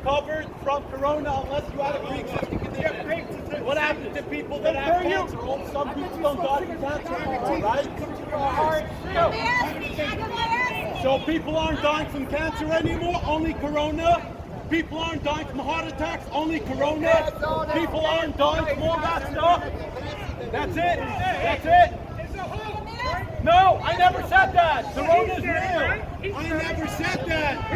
recovered from corona unless you had a pre-existing condition. What happens to people that have cancer? Well, some people don't die from cancer anymore, right? So people aren't dying from cancer anymore, only corona. People aren't dying from heart attacks, only corona. People aren't dying from all that stuff. That's it. That's it. No, I never said that. Corona's real. I never said that.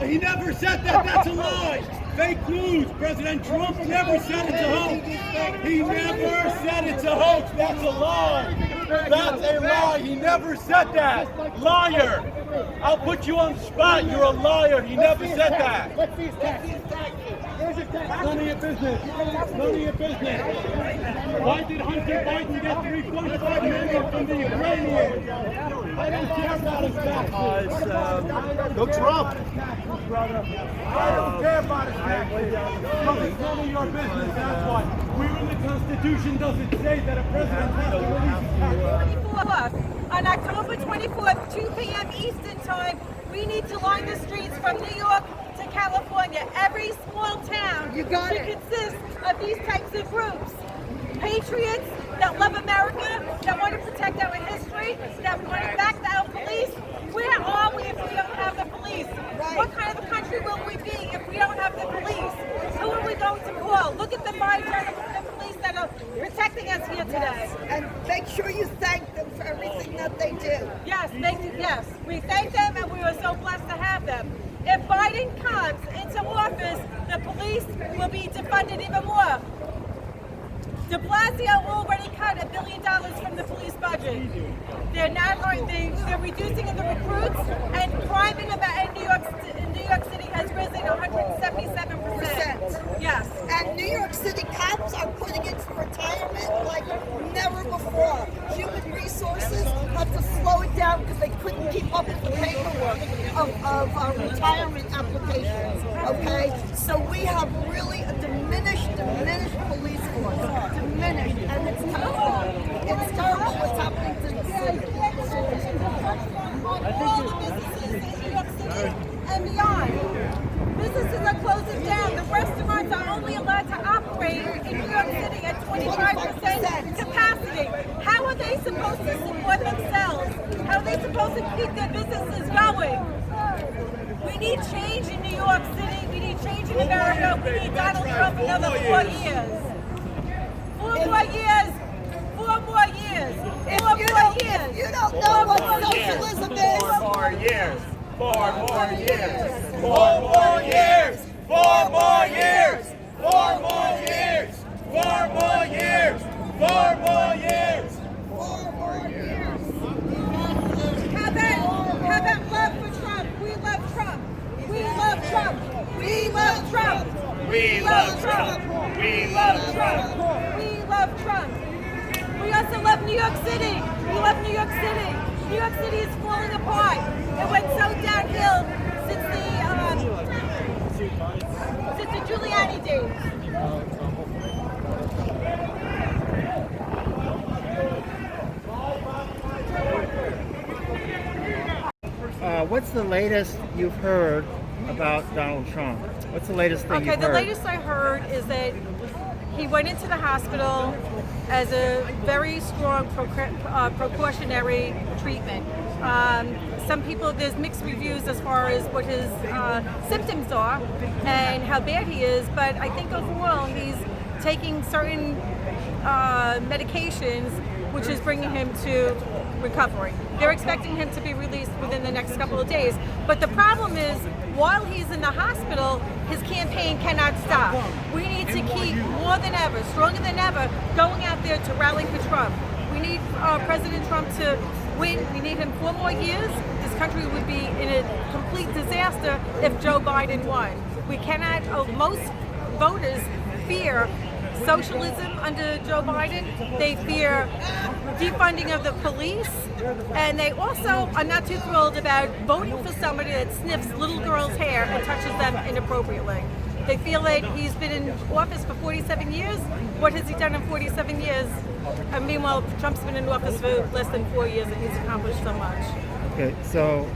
He never said that. That's a lie. Fake news. President Trump never said it's a hoax. He never said it's a hoax. That's a lie. That's a lie. He never said that. Liar. I'll put you on the spot. You're a liar. He never said that. None of your business. None of your business. Why did Hunter Biden get $3.5 million from the Ukrainians? I don't care about his taxes. Go Trump. I don't care about his taxes. It's none of your business, that's why. Where in the Constitution does it say that a president has to release his taxes? 24th. On October 24th, 2 p.m. Eastern Time, we need to line the streets from New York to California. Every small town should consist of these types of groups. Patriots that love America, that want to protect our history, that want to back our police. Where are we if we don't have the police? What kind of a country will we be if we don't have the police? Who are we going to call? Look at the fire and police that are protecting us here today. And make sure you thank them for everything that they do. Yes, yes. We thank them and we are so blessed to have them. If Biden comes into office, the police will be defunded even more. De Blasio already cut $1 billion from the police budget. They're reducing the recruits, and crime in New York City has risen 177%. Yes. And New York City cops are putting in for retirement like never before. Human resources have to slow it down because they couldn't keep up with the paperwork of retirement applications. Okay, so we have really a diminished police force. Diminished, and it's terrible. It's terrible what's happening to the city. On all the businesses in New York City and beyond. Businesses are closing down. The restaurants are only allowed to operate in New York City at 25% capacity. How are they supposed to support themselves? How are they supposed to keep their businesses going? We need change in New York City. We need change in America. We need Donald Trump another 4 years. 4 more years. 4 more years. 4 more years. You don't know what socialism is. 4 more years. 4 more years. 4 more years. 4 more years. 4 more years. 4 more years. 4 more years. 4 more years. How about love for Trump? We love Trump. We love Trump. We love Trump. We love Trump. We love Trump. We love Trump. We also love New York City. We love New York City. New York City is falling apart. It went so downhill since the Giuliani days. What's the latest you've heard about Donald Trump? What's the latest thing you've heard? The latest I heard is that he went into the hospital as a very strong precautionary treatment. Some people, there's mixed reviews as far as what his symptoms are and how bad he is, but I think overall he's taking certain medications which is bringing him to recovery. They're expecting him to be released within the next couple of days. But the problem is, while he's in the hospital, his campaign cannot stop. We need to keep more than ever, stronger than ever, going out there to rally for Trump. We need President Trump to win. We need him 4 more years. This country would be in a complete disaster if Joe Biden won. We cannot, most voters fear socialism under Joe Biden. They fear defunding of the police, and they also are not too thrilled about voting for somebody that sniffs little girls' hair and touches them inappropriately. They feel that he's been in office for 47 years. What has he done in 47 years? And meanwhile, Trump's been in office for less than 4 years, and he's accomplished so much. Okay, so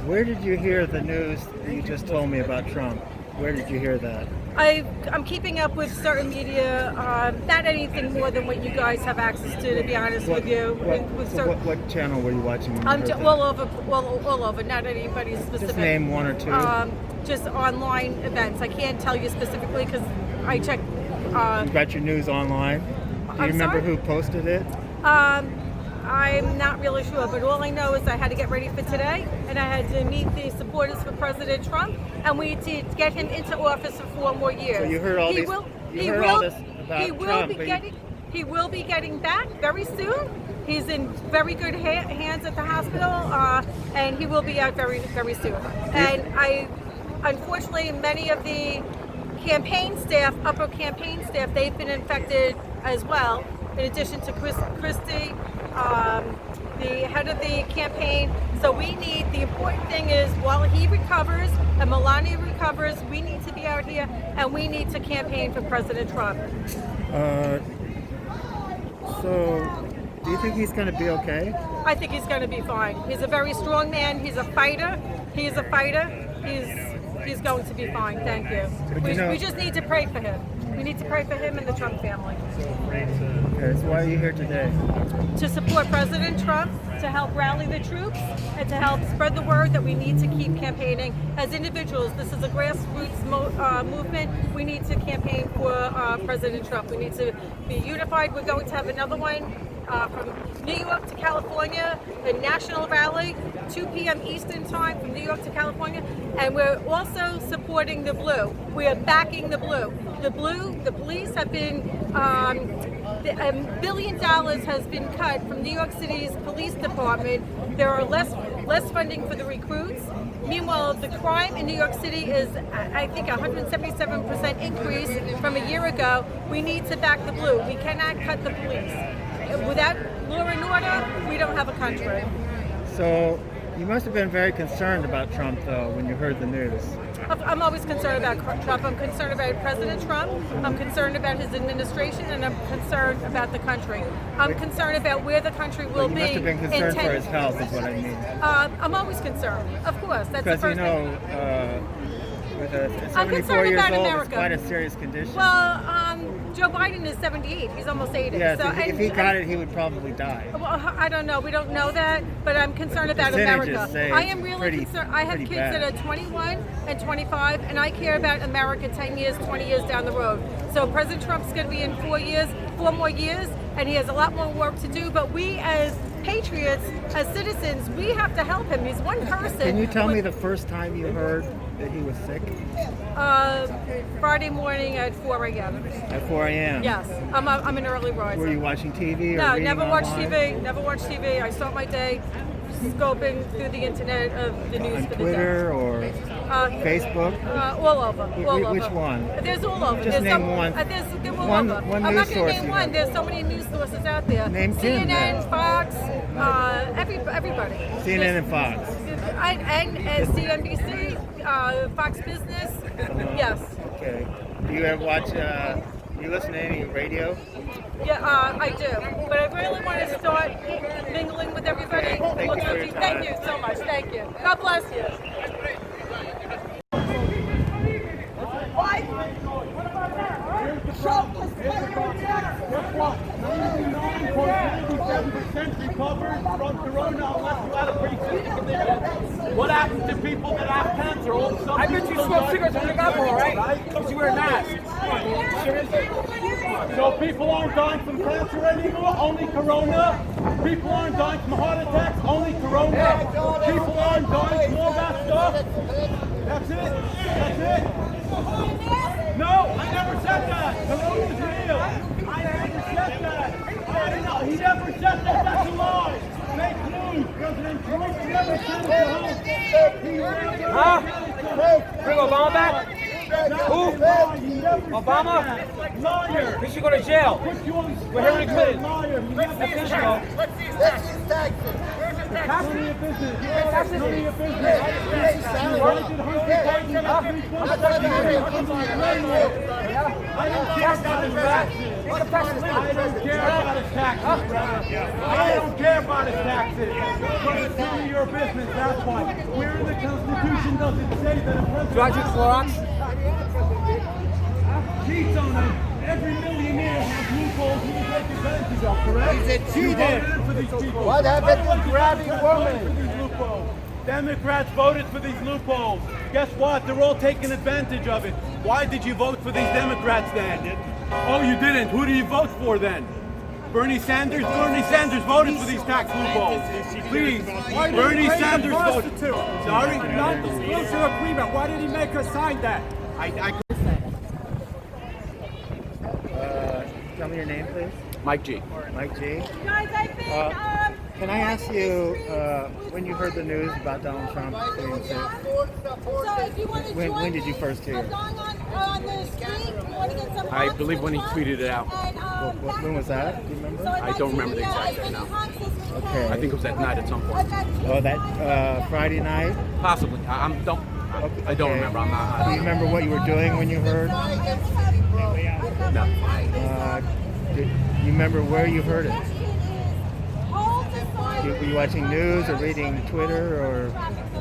where did you hear the news that you just told me about Trump? Where did you hear that? I'm keeping up with certain media, not anything more than what you guys have access to be honest with you. What channel were you watching? When you heard that? all over, not anybody specific. Just name one or two. Just online events. I can't tell you specifically because I check. You got your news online? Do you remember who posted it? I'm not really sure, but all I know is I had to get ready for today, and I had to meet the supporters for President Trump, and we need to get him into office for 4 more years. So you heard all this about Trump. He will be getting back very soon. He's in very good hands at the hospital, and he will be out very, very soon. And unfortunately, many of the campaign staff, upper campaign staff, they've been infected as well. In addition to Christie, the head of the campaign. So the important thing is while he recovers and Melania recovers, we need to be out here and we need to campaign for President Trump. So, do you think he's going to be okay? I think he's going to be fine. He's a very strong man. He's a fighter. He's going to be fine. Thank you. We just need to pray for him. We need to pray for him and the Trump family. Okay, so why are you here today? To support President Trump, to help rally the troops, and to help spread the word that we need to keep campaigning. As individuals, this is a grassroots movement. We need to campaign for President Trump. We need to be unified. We're going to have another one from New York to California, a national rally, 2 p.m. Eastern time from New York to California, and we're also supporting the blue. We are backing the blue. The police have been, $1 billion has been cut from New York City's police department. There are less funding for the recruits. Meanwhile, the crime in New York City is, I think, 177% increase from a year ago. We need to back the blue. We cannot cut the police. Without law and order, we don't have a country. So, you must have been very concerned about Trump, though, when you heard the news. I'm always concerned about Trump. I'm concerned about President Trump. I'm concerned about his administration, and I'm concerned about the country. I'm concerned about where the country will be. You must have been concerned for his health, is what I mean. I'm always concerned, of course. That's the first thing. With a I'm 74 concerned years about old, America. It's quite a serious condition. Well, Joe Biden is 78. He's almost 80. Yes, so, if he got it, he would probably die. Well, I don't know. We don't know that, but I'm concerned about America. I am really concerned. I have kids that are 21 and 25, and I care about America 10 years, 20 years down the road. So President Trump's going to be in 4 more years, and he has a lot more work to do. But we, as patriots, as citizens, we have to help him. He's one person. Can you tell me the first time you heard that he was sick? Friday morning at 4 a.m. At 4 a.m.? Yes. I'm an early riser. Were you watching TV or No, reading never watched online? TV. Never watched TV. I start my day scoping through the internet of the news On for the Twitter day. or Facebook? All over. Which one? There's all over. Just name one. They're all One over. news I'm not going source to name you one. have. There's so many news sources out there. Name 10 CNN, then. Fox, everybody. CNN and Fox. And CNBC, Fox Business. Yes. Okay. Do you ever watch, you listen to any radio? Yeah, I do. But I really want to start mingling with everybody. Thank you so much. Thank you. God bless you. Trump is fighting Guess what? 99.97% recovered from corona unless you had a pre-existing condition. What happens to people that have cancer? All of a sudden, I bet you smoke cigarettes when you got one, right? Because you wear a mask. So people aren't dying from cancer anymore, only corona. People aren't dying from heart attacks, only corona. People aren't dying from all that stuff. That's it. That's it. No, I never said that. Corona's real. I never said that. He never said that. That's a lie. Fake news. President Trump never said it. Huh? Bring Obama back? Who? Obama? Liar. He should go to jail. Put you on We're Hillary Clinton. liar. Official. Let's see his taxes. taxes? None of your business. You pay taxes? None of your business. You elected Humphrey Biden to get 3 I don't care about his taxes. I don't care about his taxes, brother. I don't care about his taxes. But it's none of your business, that's why. Where in the Constitution does it say that a president... Do I do Clorox? cheats on him? Every millionaire has loopholes he can take advantage of, correct? He's a cheater. You voted for these people. What happened to grabbing Democrats voted for women? these loopholes. Democrats voted for these loopholes. Guess what? They're all taking advantage of it. Why did you vote for these Democrats then? Oh, you didn't. Who did you vote for then? Bernie Sanders? Bernie Sanders voted for these tax loopholes. Please. Bernie Sanders voted. Sorry? Not disclosure agreement. Why did he make us sign that? Tell me your name, please. Mike G. Mike G. Guys, I've been, Can I ask you, when you heard the news about Donald Trump being sick, so if you want to when did you first hear? on the street, you want to get some I believe when he tweeted it out. And, When was that? Do you remember? I don't remember the exact date now. Okay. I think it was that night at some point. Oh, that Friday night? Possibly. I don't Okay. remember. I'm not. Do you remember what you were doing when you heard? No. Do you remember where you heard it? Were you watching news or reading Twitter, or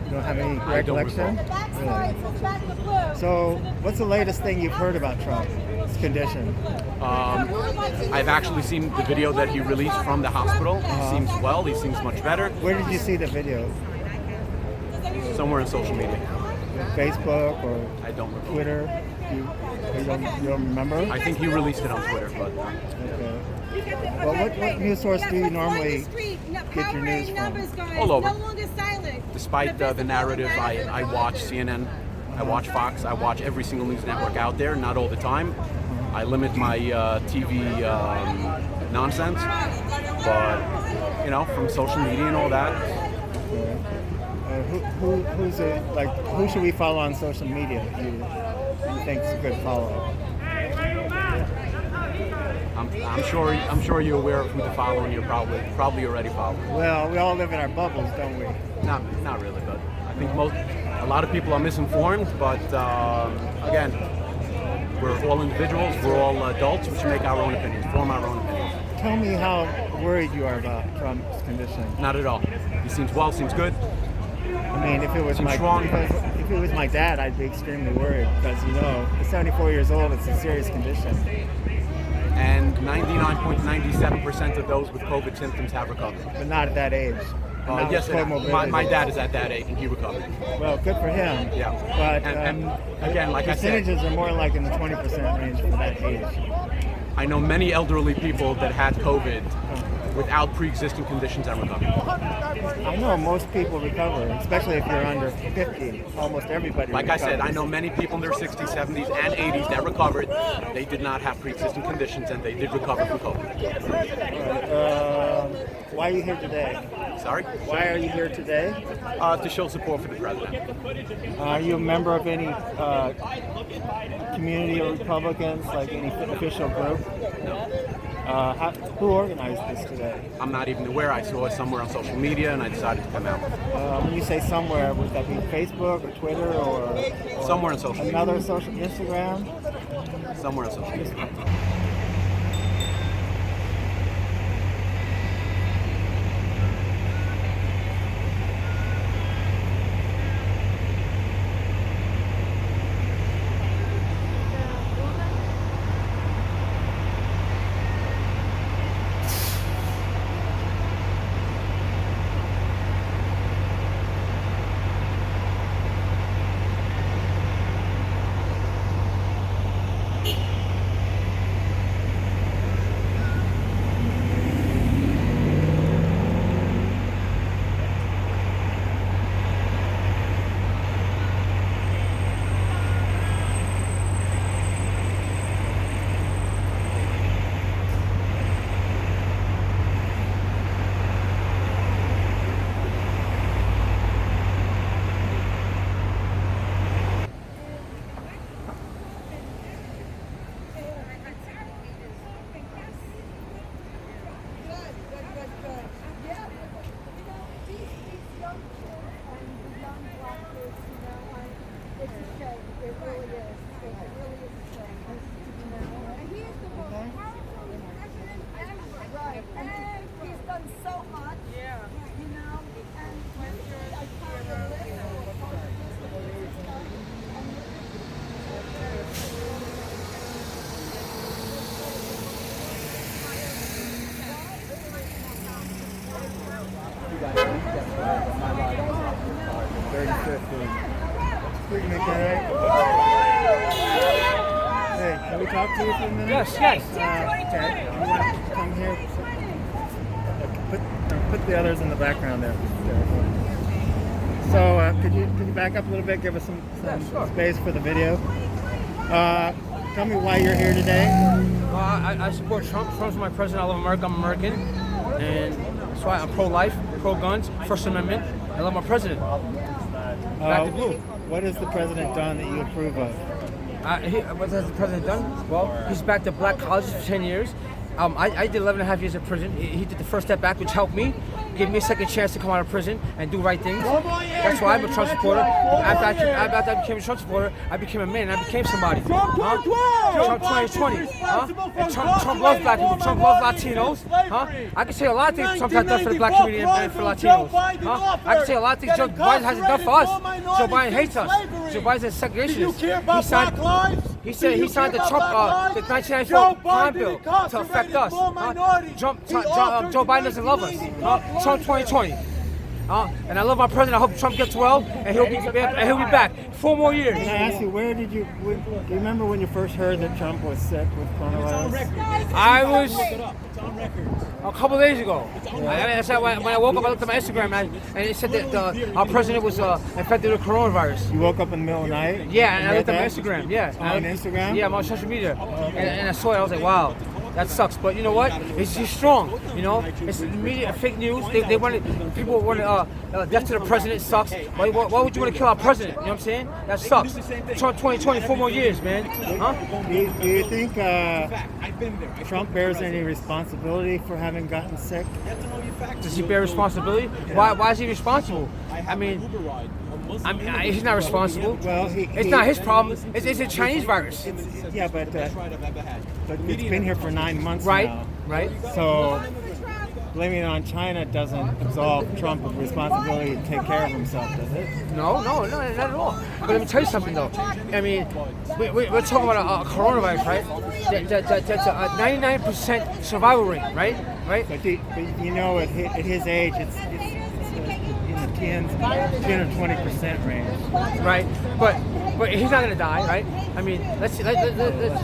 you don't have any I don't recollection? Really? So, what's the latest thing you've heard about Trump's condition? I've actually seen the video that he released from the hospital. He seems well. He seems much better. Where did you see the video? Somewhere in social media. Facebook or I don't remember. Twitter? You don't remember? I think he released it on Twitter, but Okay. Well, what news source do you normally get your news from? All over. No longer silent. despite the narrative, I watch CNN, I watch Fox, I watch every single news network out there, not all the time. I limit my TV nonsense, but you know, from social media and all that. Who should we follow on social media? You think is a good follow? I'm sure you're aware of who to follow, and you're probably already following. Well, we all live in our bubbles, don't we? Not really, but I think a lot of people are misinformed. But again, we're all individuals, we're all adults. We should make our own opinions, form our own opinions. Tell me how worried you are about Trump's condition. Not at all. He seems well, seems good. I mean, if it was my dad, I'd be extremely worried because he's 74 years old. It's a serious condition. And 99.97% of those with COVID symptoms have recovered. But not at that age. Yes, my dad is at that age and he recovered. Well, good for him. Yeah. But and again, like I said, percentages are more like in the 20% range for that age. I know many elderly people that had COVID without pre-existing conditions and recovered. I know most people recover, especially if you're under 50. Almost everybody Like recovers. I said, I know many people in their 60s, 70s, and 80s that recovered. They did not have pre-existing conditions and they did recover from COVID. Why are you here today? Sorry? Why are you here today? To show support for the president. Are you a member of any community or Republicans, like any official group? No. Who organized this today? I'm not even aware. I saw it somewhere on social media and I decided to come out. When you say somewhere, would that be Facebook or Twitter or Somewhere on social media. another social, Instagram? Somewhere on social media. Okay. Hey, can we talk to you for a minute? Yes. Okay. You want to come here? Put the others in the background there. So, could you back up a little bit? Give us some space for the video. Tell me why you're here today. Well, I support Trump. Trump's my president. I love America. I'm American, and that's why I'm pro-life, pro-guns, First Amendment. I love my president. Back to blue. What has the president done that you approve of? What has the president done? Well, he's backed up black colleges for 10 years. I did 11 and a half years in prison. He did the first step back, which helped me, gave me a second chance to come out of prison and do right things. That's why I'm a Trump supporter. After I became a Trump supporter, I became a man and I became somebody. Trump 2020. And Trump loves black people. Trump loves Latinos. I can say a lot of things Trump has done for the black community and for Latinos. I can say a lot of things Joe Biden hasn't done for us. Joe Biden hates us. Joe Biden's a segregationist. He signed the Trump, the 1994 crime bill to affect us. Joe Biden doesn't love us. Trump 2020. And I love my president. I hope Trump gets well and he'll be back 4 more years. Can I ask you, do you remember when you first heard that Trump was sick with coronavirus? I was a couple days ago. When I woke up, I looked at my Instagram and it said that our president was infected with coronavirus. You woke up in the middle of the night? Yeah, and I looked at my Instagram. Yeah. On Instagram? Yeah, I'm on social media. And I saw it. I was like, wow. That sucks, but you know what? He's strong. You know, it's media fake news. People want death to the president. Sucks. Why would you want to kill our president? You know what I'm saying? That sucks. Trump 2020, 4 more years, man. Do you think Trump bears any responsibility for having gotten sick? Does he bear responsibility? Why is he responsible? I mean, he's not responsible. Well, it's not his problem. It's a Chinese virus. Yeah, but it's been here for 9 months now. Right. So blaming it on China doesn't absolve Trump of responsibility to take care of himself, does it? No, not at all. But let me tell you something, though. I mean, we're talking about a coronavirus, right? That's a 99% survival rate, right? But you know, at his age, it's in the 10 or 20% range. Right. But he's not gonna die, right? I mean, let's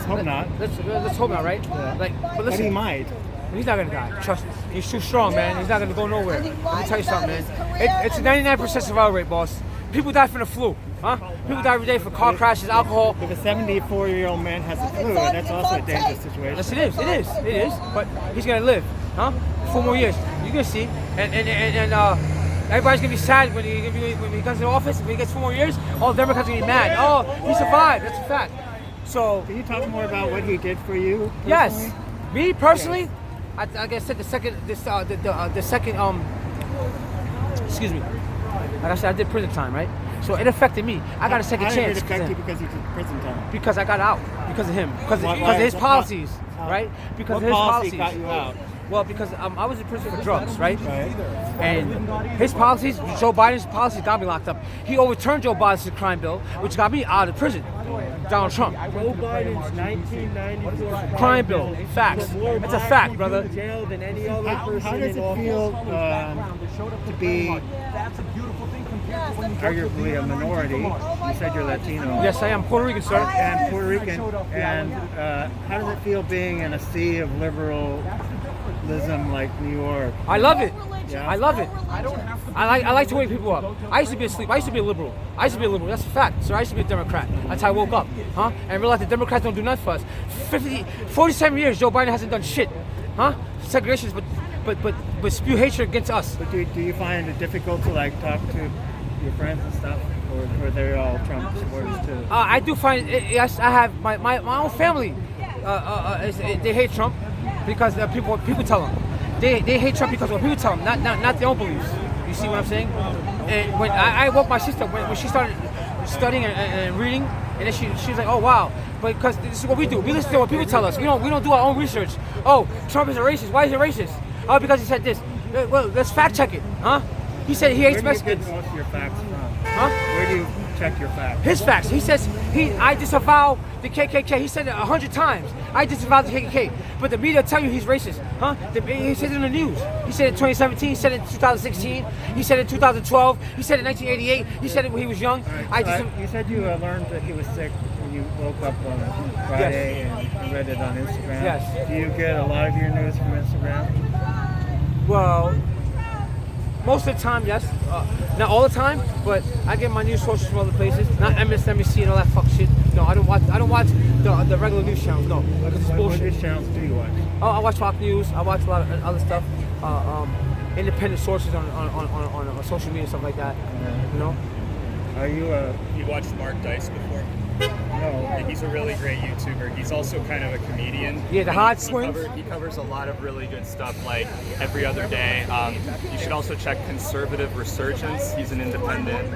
hope not. Let's hope not, right? Yeah. But he might. He's not gonna die. Trust me. He's too strong, man. He's not gonna go nowhere. Let me tell you something, man. It's a 99% survival rate, boss. People die from the flu, People die every day from car crashes, alcohol. If a 74-year-old man has the flu, that's also a dangerous situation. Yes, it is. But he's gonna live, 4 more years. You're gonna see, and everybody's gonna be sad when he comes to office. When he gets 4 more years, all the Democrats are gonna be mad. Oh, he survived. That's a fact. So, can you talk more about what he did for you personally? Yes, me personally. Yes. Like I said, excuse me. Like I said, I did prison time, right? So it affected me. I got a second chance. How did it affect you because you did prison time? Because I got out because of him. Because of his policies, right? Because of his policies. Got you out? Well, because I was in prison for drugs, right? And his policies, Joe Biden's policies got me locked up. He overturned Joe Biden's crime bill, which got me out of prison. Donald Trump. Joe Biden's 1994 crime bill. Facts. It's a fact, brother. Jail than any other person how does it feel to be arguably a minority? You said you're Latino. Yes, I am Puerto Rican, sir. And Puerto Rican. And how does it feel being in a sea of liberalism like New York? I love it. Yeah. I love it. I like to wake people up. I used to be asleep. I used to be a liberal. That's a fact. So I used to be a Democrat. That's how I woke up, and realized the Democrats don't do nothing for us. 47 years, Joe Biden hasn't done shit, Segregations, but spew hatred against us. But do you find it difficult to talk to your friends and stuff, or they're all Trump supporters too? I do find yes. I have my own family. They hate Trump because people tell them. They hate Trump because what people tell them, not their own beliefs. You see what I'm saying? And when I woke my sister when she started studying and reading, and then she was like, oh wow, but because this is what we do. We listen to what people tell us. We don't do our own research. Oh, Trump is a racist. Why is he racist? Oh, because he said this. Well, let's fact check it, He said he hates Mexicans. Where do you get most of your facts from? Huh? Where do you check your facts. His facts. He says I disavow the KKK. He said it 100 times. I disavow the KKK. But the media tell you he's racist, huh? He said it in the news. He said it in 2017. He said it in 2016. He said it in 2012. He said it in 1988. He said it when he was young. You said you learned that he was sick when you woke up on Friday and read it on Instagram. Yes. Do you get a lot of your news from Instagram? Well, most of the time, yes. Not all the time, but I get my news sources from other places. Not MSNBC and all that fuck shit. No, I don't watch the regular news channels. No, because it's What bullshit. news channels do you watch? Oh, I watch Fox News. I watch a lot of other stuff. Independent sources on social media, stuff like that. You know. Are you You watched Mark Dice before? no? He's a really great YouTuber. He's also kind of a comedian. Yeah, the And hot he swings. He covers a lot of really good stuff, like every other day. You should also check Conservative Resurgence. He's an independent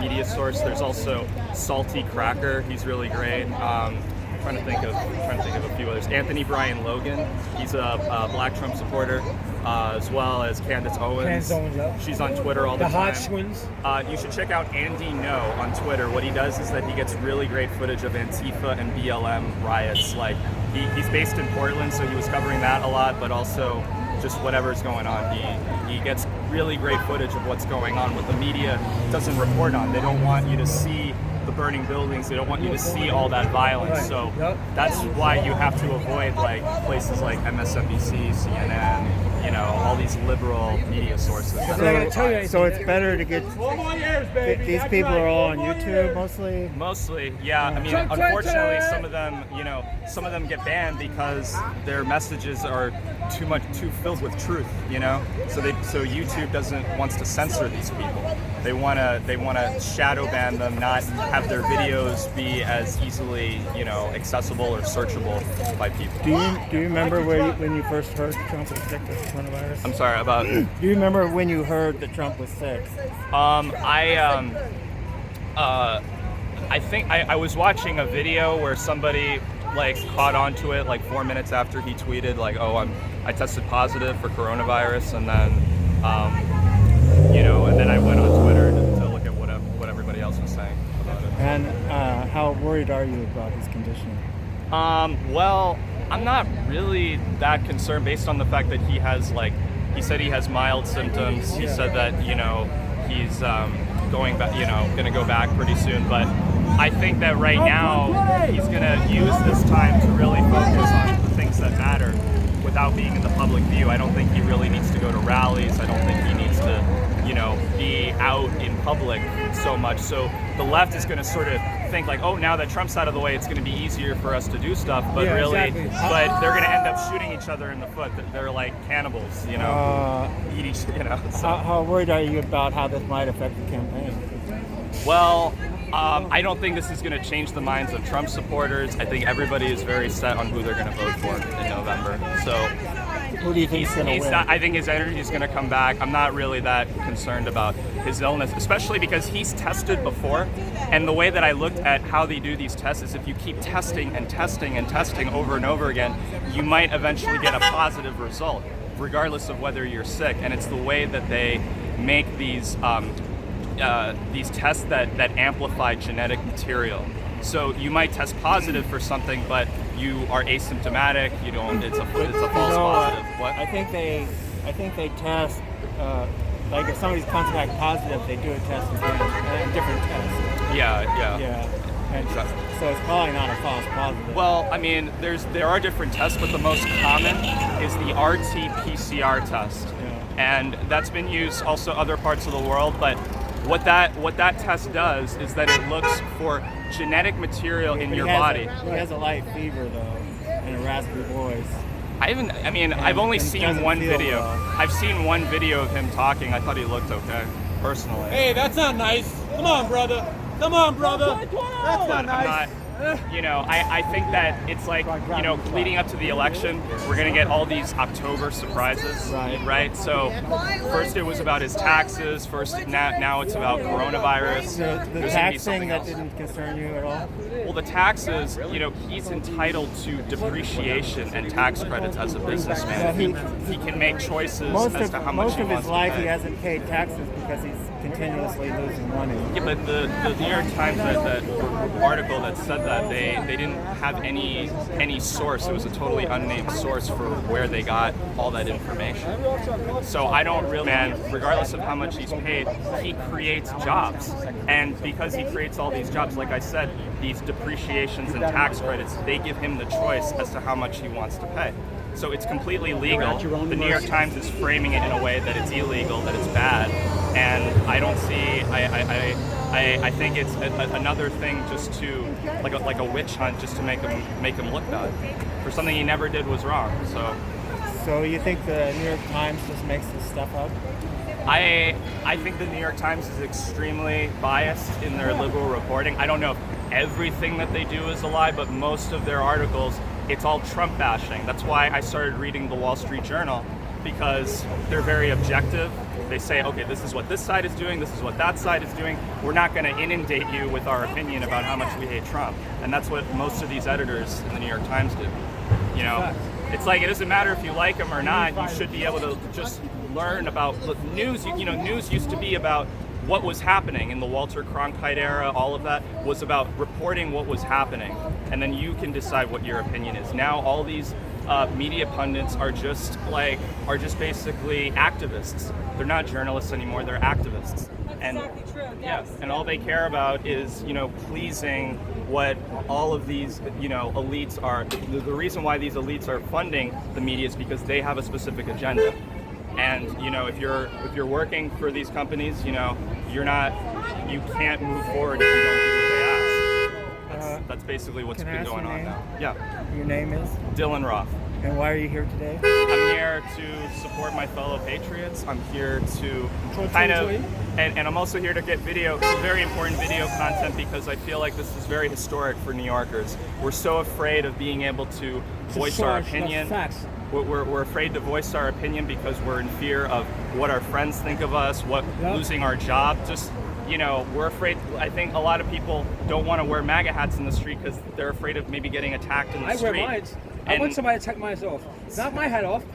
media source. There's also Salty Cracker. He's really great. Trying to think of a few others. Anthony Brian Logan. He's a Black Trump supporter, as well as Candace Owens. She's on Twitter all the time. The hot swings. You should check out Andy No on Twitter. What he does is that he gets really great footage of Antifa and BLM riots. Like he's based in Portland, so he was covering that a lot, but also just whatever's going on. He gets really great footage of what's going on, what the media doesn't report on. They don't want you to see the burning buildings. They don't want you to see all that violence. So that's why you have to avoid like places like MSNBC, CNN, you know, all these liberal media sources. So it's better to get. These people are all on YouTube mostly. Mostly, yeah. I mean, unfortunately, some of them get banned because their messages are too filled with truth, you know. So YouTube wants to censor these people. They want to shadow ban them, not have their videos be as easily, you know, accessible or searchable by people. Do you remember when you first heard Trump was sick with coronavirus? I'm sorry about. Do you remember when you heard that Trump was sick? I think I was watching a video where somebody like caught onto it like 4 minutes after he tweeted like, oh, I tested positive for coronavirus, and then and then I went on Twitter to look at what everybody else was saying about it. And how worried are you about his condition? Well, I'm not really that concerned based on the fact that he said he has mild symptoms. He said that, he's going to go back pretty soon. But I think that right now he's going to use this time to really focus on the things that matter without being in the public view. I don't think he really needs to go to rallies. I don't think he needs to, be out in public so much. So the left is going to sort of think like, oh, now that Trump's out of the way, it's going to be easier for us to do stuff. But but they're going to end up shooting each other in the foot. They're like cannibals, eat each, So. How worried are you about how this might affect the campaign? Well, I don't think this is going to change the minds of Trump supporters. I think everybody is very set on who they're going to vote for in November. So who do you think is going to win? I think his energy is going to come back. I'm not really that concerned about his illness, especially because he's tested before. And the way that I looked at how they do these tests is if you keep testing and testing and testing over and over again, you might eventually get a positive result, regardless of whether you're sick. And it's the way that they make these tests that amplify genetic material. So you might test positive for something, but you are asymptomatic. You don't. It's a false positive. What? I think they test. Like if somebody comes back positive, they do a test again, a different test. Yeah. And so it's probably not a false positive. Well, I mean, there are different tests, but the most common is the RT-PCR test, and that's been used also other parts of the world. But what that test does is that it looks for genetic material in your body. He has a light fever though, and a raspy voice. I've only seen one video. Well. I've seen one video of him talking. I thought he looked okay, personally. Hey, that's not nice. Come on, brother. That's not nice. I think that it's like, leading up to the election, we're going to get all these October surprises, right? So first it was about his taxes, now it's about coronavirus. So the tax thing, that didn't concern you at all? Well, the taxes, he's entitled to depreciation and tax credits as a businessman. He can make choices as to how much he wants to pay. Most of his life he hasn't paid taxes because he's continuously losing money. Yeah, but the New York Times that article that said that they didn't have any source. It was a totally unnamed source for where they got all that information. So I don't really, man, regardless of how much he's paid, he creates jobs. And because he creates all these jobs, like I said, these depreciations and tax credits, they give him the choice as to how much he wants to pay. So it's completely legal. The New York Times is framing it in a way that it's illegal, that it's bad, and I don't see. I think it's another thing just to like a witch hunt, just to make him look bad for something he never did was wrong. So you think the New York Times just makes this stuff up? I think the New York Times is extremely biased in their liberal reporting. I don't know if everything that they do is a lie, but most of their articles, it's all Trump bashing. That's why I started reading the Wall Street Journal, because they're very objective. They say, okay, this is what this side is doing, this is what that side is doing. We're not going to inundate you with our opinion about how much we hate Trump. And that's what most of these editors in the New York Times do. You know, it's like, it doesn't matter if you like him or not, you should be able to just learn about news. You know, news used to be about what was happening in the Walter Cronkite era. All of that was about reporting what was happening, and then you can decide what your opinion is. Now all these media pundits are just basically activists. They're not journalists anymore, they're activists. And Exactly true. yeah, and all they care about is, you know, pleasing what all of these, you know, elites are. The reason why these elites are funding the media is because they have a specific agenda. And you know, if you're working for these companies, you know, you can't move forward if you don't do what they ask. That's basically what's been going on now. Yeah. Your name is? Dylan Roth. And why are you here today? I'm here to support my fellow patriots. I'm here to and I'm also here to get very important video content, because I feel like this is very historic for New Yorkers. We're so afraid of being able to voice our opinion. We're afraid to voice our opinion because we're in fear of what our friends think of us, losing our job. Just, you know, we're afraid. I think a lot of people don't want to wear MAGA hats in the street because they're afraid of maybe getting attacked in the street. I wear mine. I want somebody to take mine off. Not my hat off.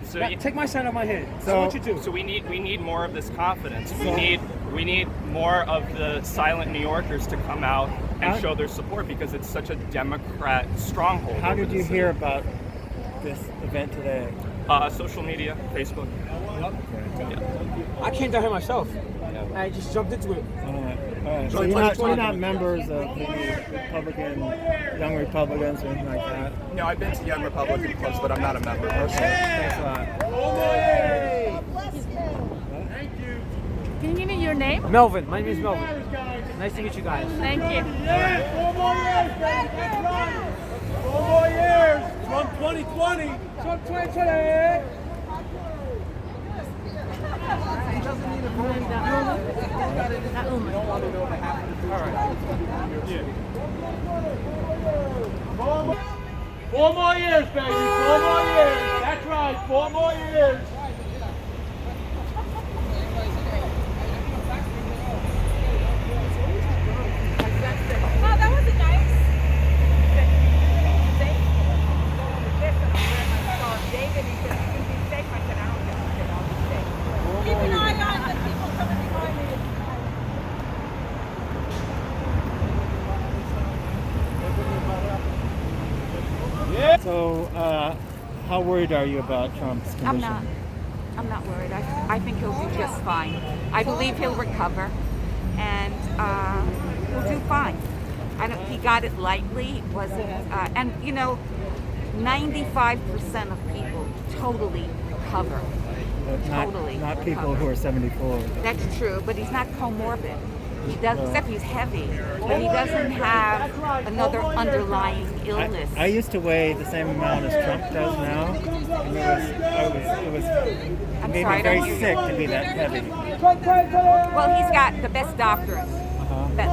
So take my sign off my head. So what you do? So we need more of this confidence. We need more of the silent New Yorkers to come out and show their support, because it's such a Democrat stronghold. How did you hear about this event today? Social media, Facebook. I came down here myself. I just jumped into it. So you're not members of the Young Republicans or anything like that? No, I've been to Young Republican clubs, but I'm not a member. Thanks a lot. Thank you. Can you give me your name? Melvin. My name is Melvin. Nice to meet you guys. Thank you. Yeah, 4 more years, baby. That's right. 4 more years. Trump 2020. Trump 2020. Four more years, baby. 4 more years. That's right. 4 more years. Oh, that was nice. David, he said, you can be safe. I said, I don't think you can all be safe. Keep an eye on the people coming behind me. So, how worried are you about Trump's condition? I'm not worried. I think he'll do just fine. I believe he'll recover, and he'll do fine. He got it lightly, wasn't, and you know, 95% of people totally recover. Not people who are 74. That's true, but he's not comorbid. He does, except he's heavy, but he doesn't have another underlying illness. I used to weigh the same amount as Trump does now, and it made me very sick to be that heavy. Well, he's got the best doctors that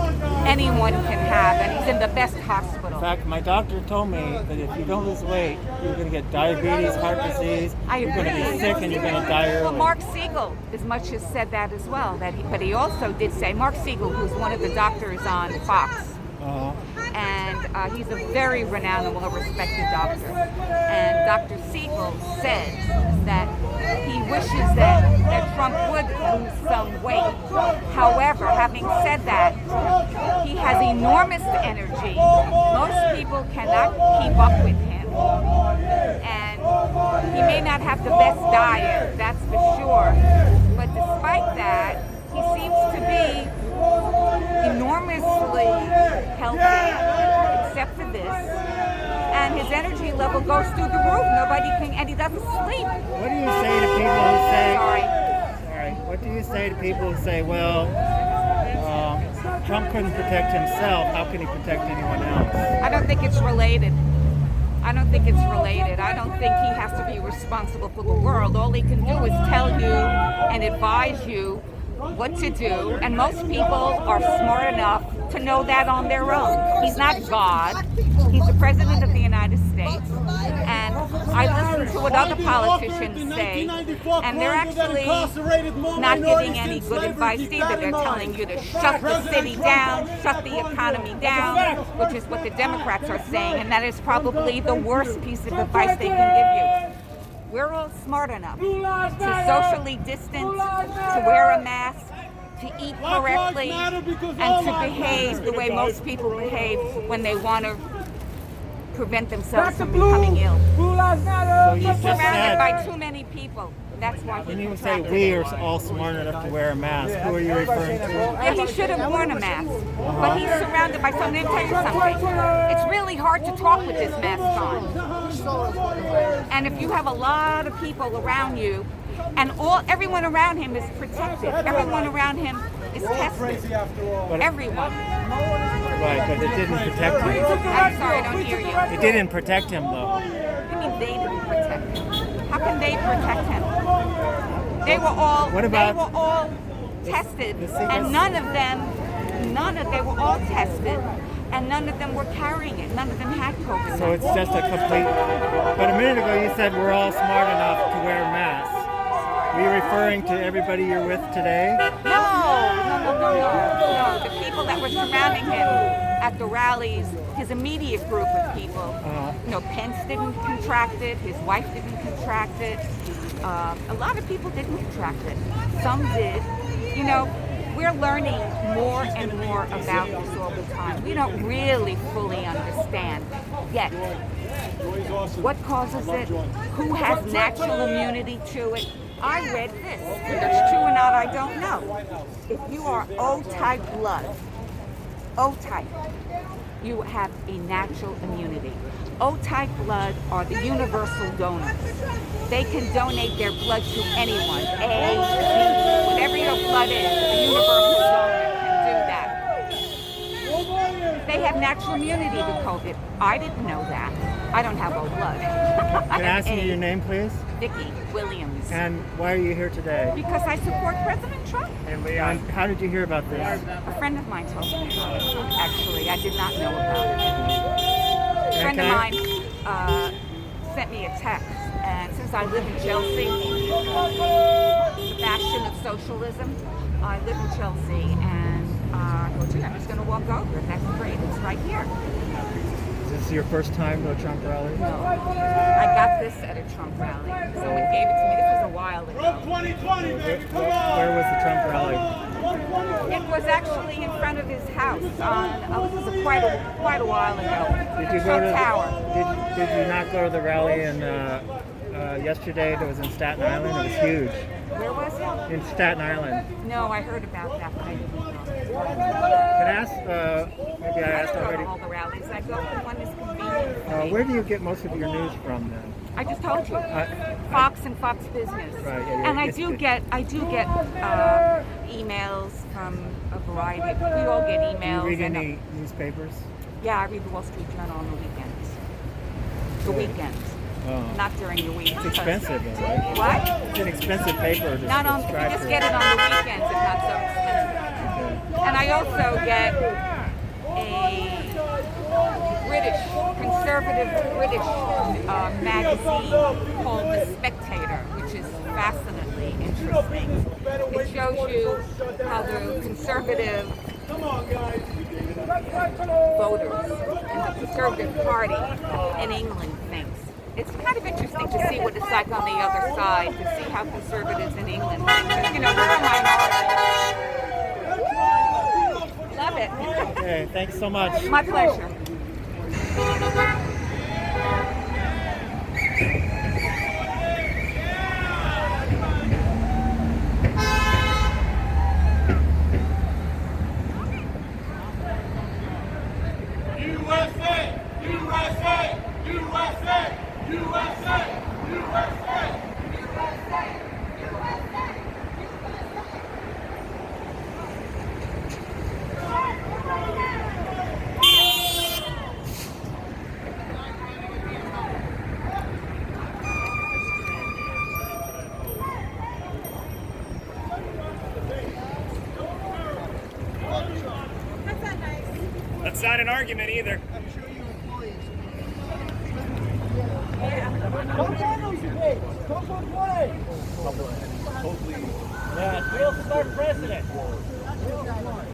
anyone can have, and he's in the best hospital. In fact, my doctor told me that if you don't lose weight, you're going to get diabetes, heart disease, you're going to be sick, and you're going to die early. Well, Mark Siegel as much has said that as well. But he also did say, Mark Siegel, who's one of the doctors on Fox, and he's a very renowned and well-respected doctor. And Dr. Siegel says that he wishes that Trump would lose some weight. However, having said that, he has enormous energy. Most people cannot keep up with him. And he may not have the best diet, that's for sure. But despite that, he seems to be enormously healthy, except for this. And his energy level goes through the roof. Nobody can, and he doesn't sleep. What do you say to people who say? Sorry. What do you say to people who say, well, Trump couldn't protect himself, how can he protect anyone else? I don't think it's related. I don't think he has to be responsible for the world. All he can do is tell you and advise you what to do, and most people are smart enough to know that on their own. He's not God. He's the President of the United States, and I listen to what other politicians say, and they're actually not giving any good advice either. They're telling you to shut the city down, shut the economy down, which is what the Democrats are saying, and that is probably the worst piece of advice they can give you. We're all smart enough to socially distance, to wear a mask, to eat correctly, and to behave the way most people behave when they want to prevent themselves from becoming ill. So you He's just surrounded by said, too many people. That's why when he you say contracted we it. are all smart enough to wear a mask, who are you referring to? Yeah, he should have worn a mask. But he's surrounded by something. Let me tell you something. It's really hard to talk with this mask on. And if you have a lot of people around you, and everyone around him is protected. Everyone around him is tested. Everyone. Right, but it didn't protect him. I'm sorry, I don't hear you. It didn't protect him, though. I mean, they didn't protect him. How can they protect him? They were all tested, and they were all tested, and none of them were carrying it. None of them had COVID. So it's just a complete. But a minute ago you said we're all smart enough to wear masks. Were you referring to everybody you're with today? No. The people that were surrounding him at the rallies, his immediate group of people. Pence didn't contract it. His wife didn't contract it. A lot of people didn't contract it. Some did. We're learning more and more about this all the time. We don't really fully understand yet what causes it, who has natural immunity to it. I read this. Whether it's true or not, I don't know. If you are O-type blood, O-type, you have a natural immunity. O-type blood are the universal donors. They can donate their blood to anyone. A, B, whatever your blood is, a universal donor can do that. They have natural immunity to COVID. I didn't know that. I don't have O blood. Can I ask you your name, please? Vicki Williams. And why are you here today? Because I support President Trump. And how did you hear about this? A friend of mine told me about it. Actually, I did not know about it. A friend of mine sent me a text, and since I live in Chelsea, the bastion of socialism, I live in Chelsea, and I thought, gee, I'm just going to walk over. That's great. It's right here. Is this your first time to a Trump rally? No. I got this at a Trump rally. Someone gave it to me. This was a while ago. Where was the Trump rally? It was actually in front of his house. This was quite a while ago. Did you go to Tower? Did you not go to the rally in yesterday? That was in Staten Island. It was huge. Where was it? In Staten Island. No, I heard about that, but I didn't go. Can I ask? Maybe I asked don't already. go to all the rallies. I go to one that's convenient for me. Where do you get most of your news from then? I just told you, Fox and Fox Business. Right, yeah, and I do get emails from a variety of. We all get emails. Do you read any newspapers? Yeah, I read the Wall Street Journal on the weekends. The weekends. Not during the week. It's expensive, though, right? What? It's an expensive paper to Not on. You subscribe just to. get it on the weekends. It's not so expensive. And I also get a conservative British magazine called The Spectator, which is fascinantly interesting. It shows you how the conservative voters in the Conservative Party in England thinks. It's kind of interesting to see what it's like on the other side, to see how conservatives in England think. 'Cause, you know, we're a minority. Love it. Okay, thanks so much. My pleasure. That's not an argument either. Yeah, we'll start president.